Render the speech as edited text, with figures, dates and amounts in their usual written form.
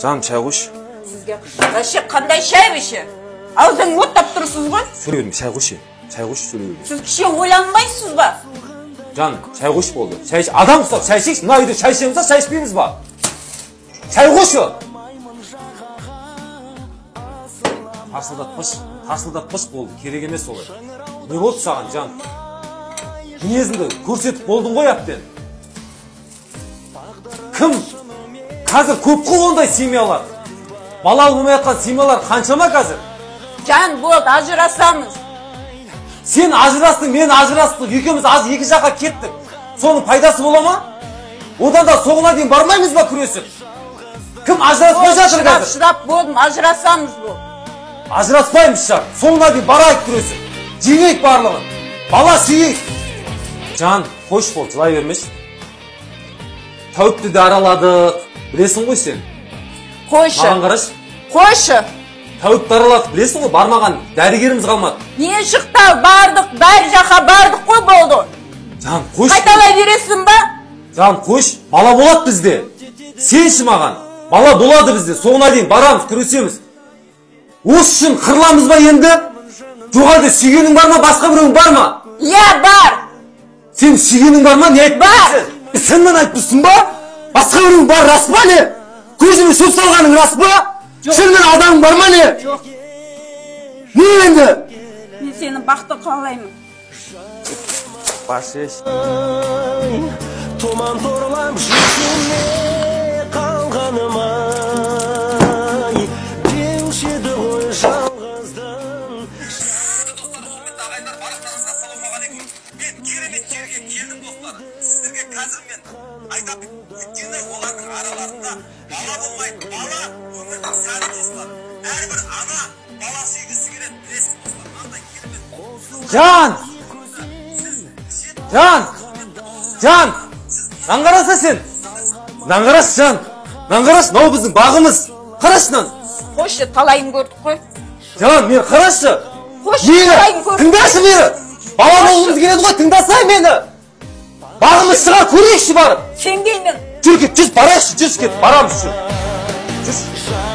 Canım çay koş. Sizge qanday şay beşi? Ağzını otlap tursiz ba? Söyleyeyim çay koş. Çay koş söyleyeyim. Siz kişi oylanmaysız ba? Canım çay koş oldu. Çay iç. Adam usta çay içeceksin. Mına uydu çay içemiyorsa çay içmeyimiz ba. Çay koş o. Tarsıldatmış oldu. Kerek emes olay. Ne oldu sağın can? Minezinde көрсетіп болдың ғой әбден. Кім? Қазір көп қой ондай семьялар. Балалы болмай жатқан семьялар қаншама қазір? Can болды, ажырасамыз. Сен ажырастың, мен ажырастық. Екеуміз аз екі жаққа кеттік. Соның пайдасы бола ма? Одан да соңына дейін бармаймыз ба күресіп? Кім ажыраспай жатыр қазір? Шыдап болдым, ажырасамыз бұл. Ажыраспаймыз шар. Соңына дейін барайық күресіп. Жеңейік барлығын. Бала сүйейік. Can, hoş bol, жылай бермеш. Тәуіпті де араладық. Білесің ғой сен? Қойшы. Маған қараш. Қойшы. Тәуіпті араладық. Білесің ғой, бармаған дәрігеріміз қалмады. Не шықты, бардық, бәр жаққа бардық қой болды. Can, қойш. Қайталай бересің ба? Can, қойш. Бала болады бізде. Сенші маған. Бала болады бізде. Соңына дейін барамыз, күресеміз. Осы үшін қырыламыз ба енді? Жоғарда сүйгенің бар ма, басқа біреуің бар ма? Иә, бар. Sen sүйгенің бар ма? Не айтып Бар. Сенмен айтпысың ба? Басқа біреуің бар, рас па не? Көзіме сөз салғаның рас па? Сенмен адамың бар ма не? Жоқ. Не енді? Мен сені бақты қалаймын. Баш еш. Томан торлап жүзіме қалғаныма деуші еді ғой жалғыздың. Мен керемет жерге келдім достар. Сіздерге қазір мен айтам. Өйткені олардың араларында бала болмайды. Бала өмірдің сәні достар. Әрбір ана бала сүйгісі келеді. Білесіз достар. Андай керемет. Жан! Нан қараса сен? Нан қарас, Жан! Нан қарас, мынау біздің бағымыз. Қараш нан! Қойшы, талайын көрдік қой. Жан, мен қарашы! Қойшы, талайын көрдік. Тыңдашы мені! Бала болғымыз келеді ғой, тыңдасай мені! Бағымыз шыға көрейікші барып! Сен деймін. Жүр кет, жүз барайықшы, жүз кет, барамыз жүр. Жүр.